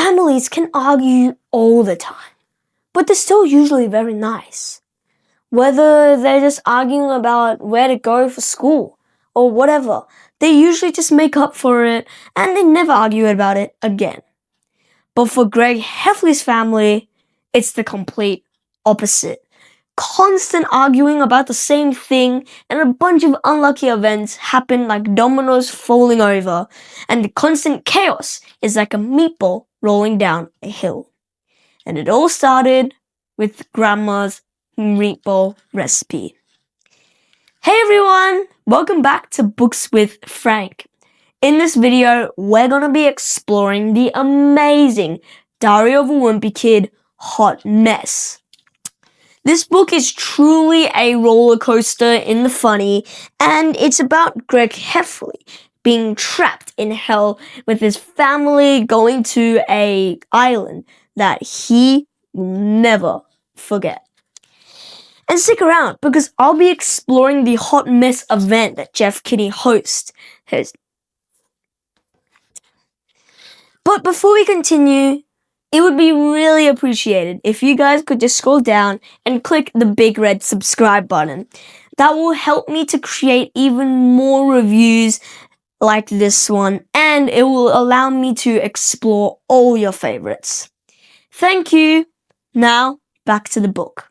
Families can argue all the time, but they're still usually very nice. Whether they're just arguing about where to go for school or whatever, they usually just make up for it and they never argue about it again. But for Greg Heffley's family, it's the complete opposite. Constant arguing about the same thing, and a bunch of unlucky events happen like dominoes falling over, and the constant chaos is like a meatball rolling down a hill. And it all started with Grandma's meatball recipe. Hey everyone! Welcome back to Books with Frank. In this video, we're gonna be exploring the amazing Diary of a Wimpy Kid Hot Mess. This book is truly a roller coaster in the funny, and it's about Greg Heffley being trapped in hell with his family going to an island that he will never forget. And stick around because I'll be exploring the Hot Mess event that Jeff Kinney hosts. But before we continue, it would be really appreciated if you guys could just scroll down and click the big red subscribe button. That will help me to create even more reviews like this one, and it will allow me to explore all your favorites. Thank you. Now, back to the book.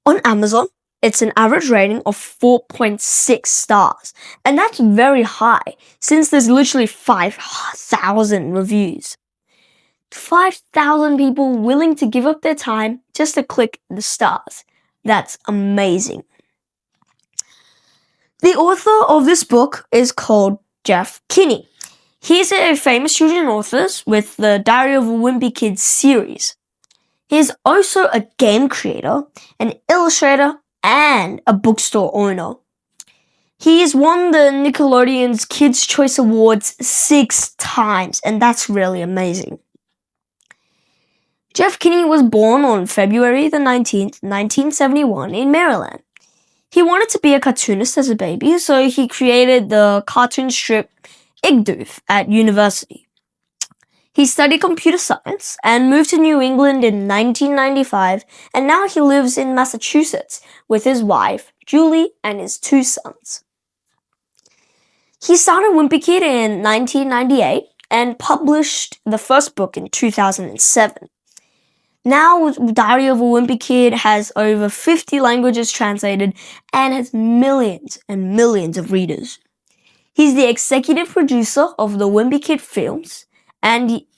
On Amazon, it's an average rating of 4.6 stars, and that's very high since there's literally 5,000 reviews. 5,000 people willing to give up their time just to click the stars. That's amazing. The author of this book is called Jeff Kinney. He's a famous children's author with the Diary of a Wimpy Kid series. He is also a game creator, an illustrator, and a bookstore owner. He has won the Nickelodeon's Kids' Choice Awards 6 times, and that's really amazing. Jeff Kinney was born on February the 19th, 1971 in Maryland. He wanted to be a cartoonist as a baby, so he created the cartoon strip Igdoof at university. He studied computer science and moved to New England in 1995, and now he lives in Massachusetts with his wife, Julie, and his 2 sons. He started Wimpy Kid in 1998 and published the first book in 2007. Now, Diary of a Wimpy Kid has over 50 languages translated and has millions and millions of readers. He's the executive producer of the Wimpy Kid films,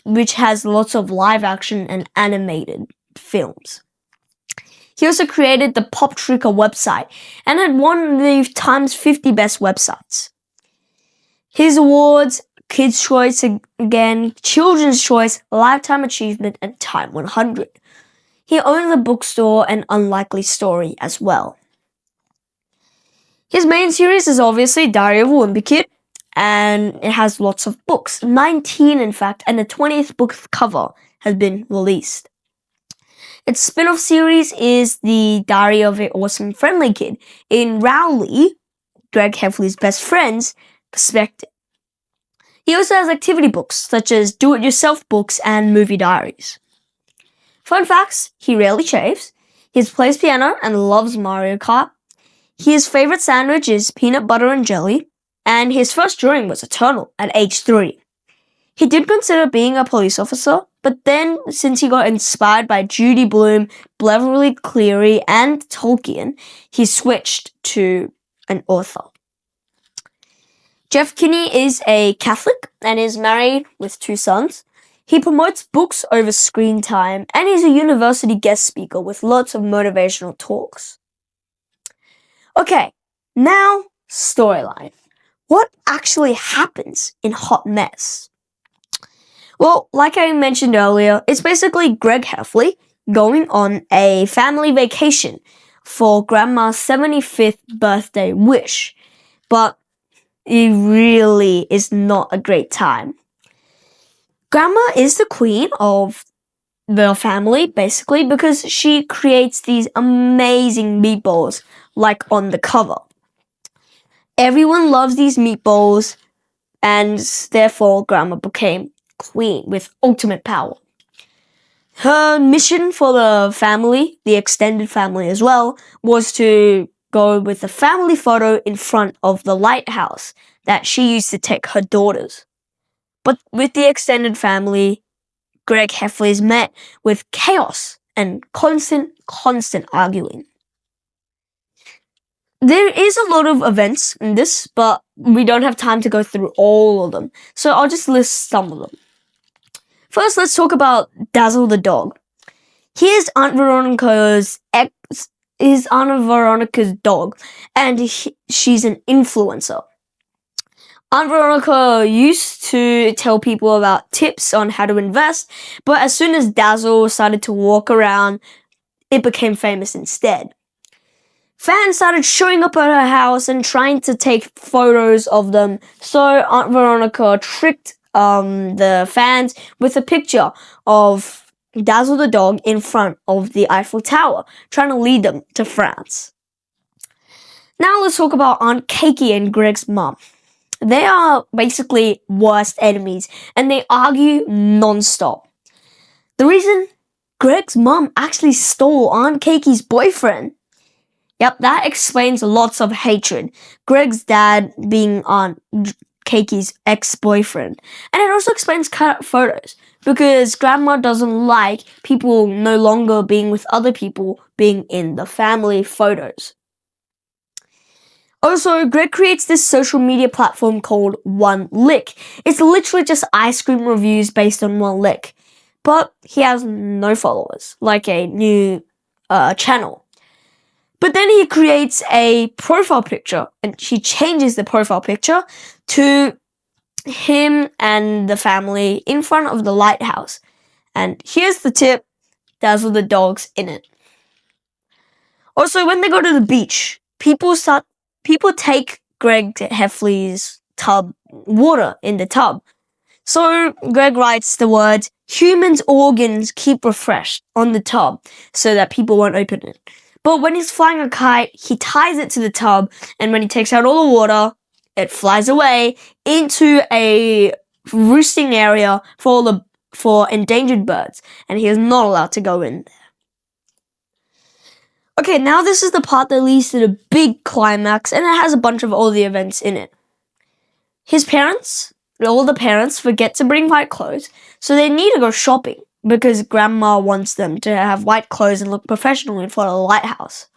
which has lots of live action and animated films. He also created the Poptrooker website and had won the Times 50 Best Websites. His awards: Kids' Choice again, Children's Choice, Lifetime Achievement, and Time 100. He owns a bookstore and Unlikely Story as well. His main series is obviously Diary of a Wimpy Kid, and it has lots of books, 19 in fact, and the 20th book cover has been released. Its spin-off series is the Diary of an Awesome Friendly Kid in Rowley, Greg Heffley's best friend's perspective. He also has activity books such as do-it-yourself books and movie diaries. Fun facts: he rarely shaves, he plays piano and loves Mario Kart. His favorite sandwich is peanut butter and jelly, and his first drawing was a turtle at age 3. He did consider being a police officer, but then since he got inspired by Judy Blume, Beverly Cleary, and Tolkien, he switched to an author. Jeff Kinney is a Catholic and is married with 2 sons. He promotes books over screen time, and he's a university guest speaker with lots of motivational talks. Okay, now storyline. What actually happens in Hot Mess? Well, like I mentioned earlier, it's basically Greg Heffley going on a family vacation for Grandma's 75th birthday wish, but it really is not a great time. Grandma is the queen of the family, basically, because she creates these amazing meatballs, like on the cover. Everyone loves these meatballs, and therefore Grandma became queen with ultimate power. Her mission for the family, the extended family as well, was to go with a family photo in front of the lighthouse that she used to take her daughters. But with the extended family, Greg Heffley is met with chaos and constant arguing. There is a lot of events in this, but we don't have time to go through all of them, so I'll just list some of them. First, let's talk about Dazzle the dog. Here's Aunt Veronica's dog, and she's an influencer. Aunt Veronica used to tell people about tips on how to invest, but as soon as Dazzle started to walk around, it became famous instead. Fans started showing up at her house and trying to take photos of them, so Aunt Veronica tricked the fans with a picture of Dazzle the dog in front of the Eiffel Tower, trying to lead them to France. Now let's talk about Aunt Cakey and Greg's mom. They are basically worst enemies, and they argue non-stop. The reason? Greg's mom actually stole Aunt Cakey's boyfriend. Yep, that explains lots of hatred. Greg's dad being Aunt Cakey's ex-boyfriend. And it also explains cut-out photos, because Grandma doesn't like people no longer being with other people being in the family photos. Also, Greg creates this social media platform called One Lick. It's literally just ice cream reviews based on one lick. But he has no followers, like a new channel. But then he creates a profile picture, and he changes the profile picture to him and the family in front of the lighthouse. And here's the tip, Dazzle the dog's in it. Also, when they go to the beach, people take Greg Heffley's water in the tub. So Greg writes the words, "Humans' organs keep refreshed" on the tub so that people won't open it. But when he's flying a kite, he ties it to the tub, and when he takes out all the water, it flies away into a roosting area for endangered birds, and he is not allowed to go in there. Okay, now this is the part that leads to the big climax, and it has a bunch of all the events in it. All the parents forget to bring white clothes, so they need to go shopping, because Grandma wants them to have white clothes and look professional in front of the lighthouse.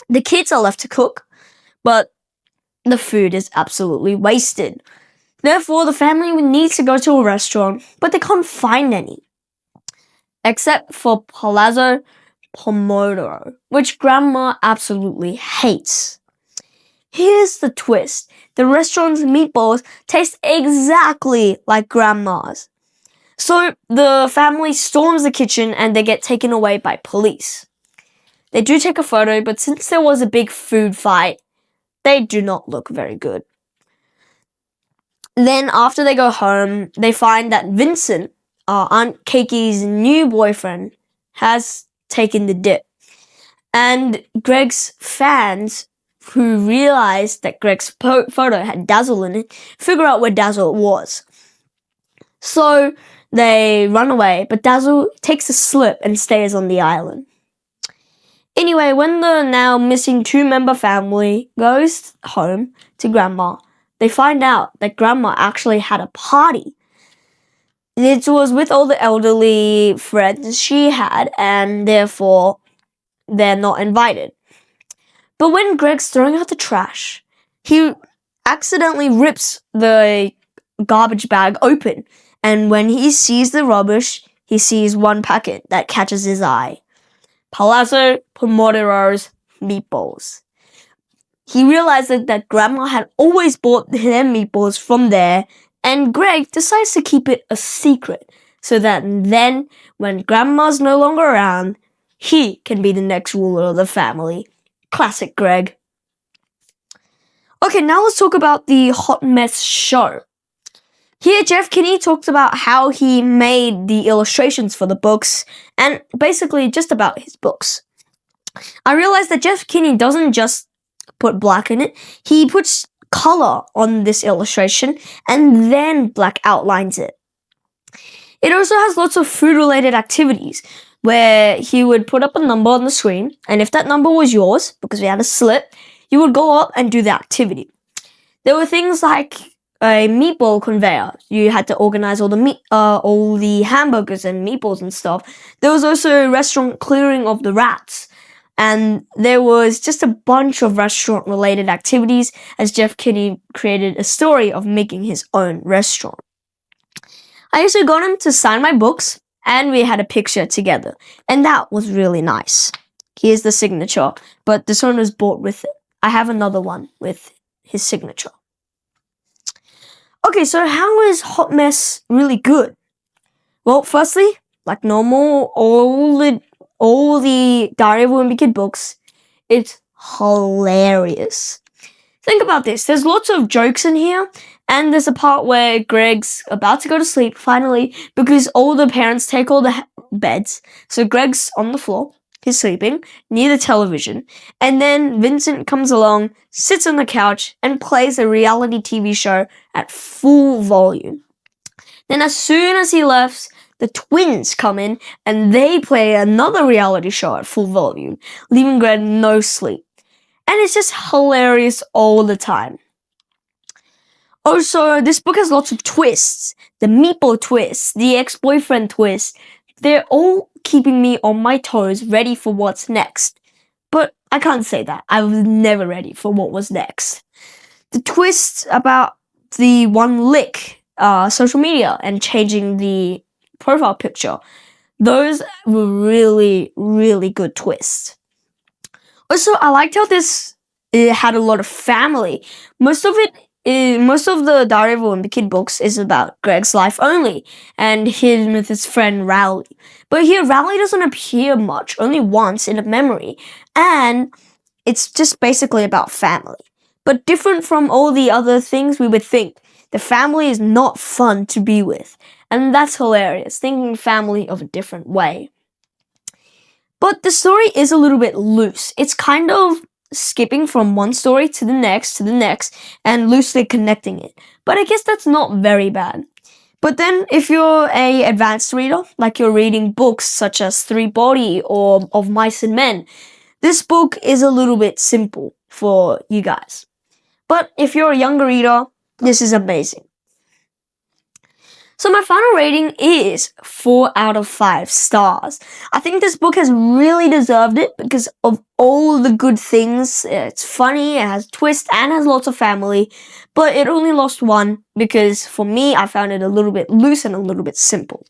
The kids are left to cook, but the food is absolutely wasted. Therefore, the family needs to go to a restaurant, but they can't find any. Except for Palazzo Pomodoro, which Grandma absolutely hates. Here's the twist. The restaurant's meatballs taste exactly like Grandma's. So the family storms the kitchen and they get taken away by police. They do take a photo, but since there was a big food fight, they do not look very good. Then after they go home, they find that Vincent, Aunt Cakey's new boyfriend, has taken the dip. And Greg's fans, who realized that Greg's photo had Dazzle in it, figure out where Dazzle was. So they run away, but Dazzle takes a slip and stays on the island. Anyway, when the now missing 2-member family goes home to Grandma, they find out that Grandma actually had a party. It was with all the elderly friends she had, and therefore they're not invited. But when Greg's throwing out the trash, he accidentally rips the garbage bag open, and when he sees the rubbish, he sees one packet that catches his eye. Palazzo Pomodoro's meatballs. He realizes that Grandma had always bought their meatballs from there, and Greg decides to keep it a secret so that then, when Grandma's no longer around, he can be the next ruler of the family. Classic Greg. Okay, now let's talk about the Hot Mess show. Here, Jeff Kinney talks about how he made the illustrations for the books, and basically just about his books. I realized that Jeff Kinney doesn't just put black in it, he puts color on this illustration and then black outlines it. It also has lots of food-related activities where he would put up a number on the screen, and if that number was yours, because we had a slip, you would go up and do the activity. There were things like a meatball conveyor. You had to organize all the hamburgers and meatballs and stuff. There was also a restaurant clearing of the rats. And there was just a bunch of restaurant-related activities as Jeff Kinney created a story of making his own restaurant. I also got him to sign my books, and we had a picture together. And that was really nice. Here's the signature, but this one was bought with it. I have another one with his signature. Okay, so how is Hot Mess really good? Well, firstly, like normal, all the Diary of a Wimpy Kid books, it's hilarious. Think about this. There's lots of jokes in here, and there's a part where Greg's about to go to sleep, finally, because all the parents take all the beds. So Greg's on the floor, he's sleeping, near the television, and then Vincent comes along, sits on the couch, and plays a reality TV show at full volume. Then as soon as he left, the twins come in, and they play another reality show at full volume, leaving Greg no sleep. And it's just hilarious all the time. Also, this book has lots of twists. The meatball twist, the ex-boyfriend twist. They're all keeping me on my toes, ready for what's next. But I can't say that. I was never ready for what was next. The twist about the one lick, social media, and changing the profile picture. Those were really, really good twists. Also, I liked how it had a lot of family. Most of the Diary of a Wimpy Kid books is about Greg's life only, and him with his friend Rowley. But here, Rowley doesn't appear much, only once in a memory, and it's just basically about family. But different from all the other things we would think, the family is not fun to be with, and that's hilarious, thinking family of a different way. But the story is a little bit loose. It's kind of skipping from one story to the next, and loosely connecting it. But I guess that's not very bad. But then, if you're a advanced reader, like you're reading books such as Three Body or Of Mice and Men, this book is a little bit simple for you guys. But if you're a younger reader, this is amazing. So my final rating is 4 out of 5 stars. I think this book has really deserved it because of all the good things. It's funny, it has twists, and has lots of family. But it only lost 1 because for me, I found it a little bit loose and a little bit simple.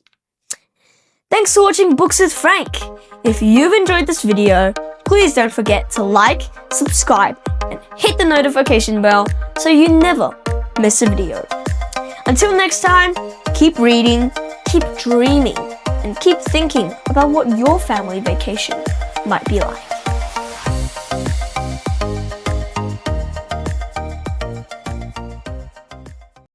Thanks for watching Books with Frank. If you've enjoyed this video, please don't forget to like, subscribe, and hit the notification bell so you never miss a video. Until next time, keep reading, keep dreaming, and keep thinking about what your family vacation might be like.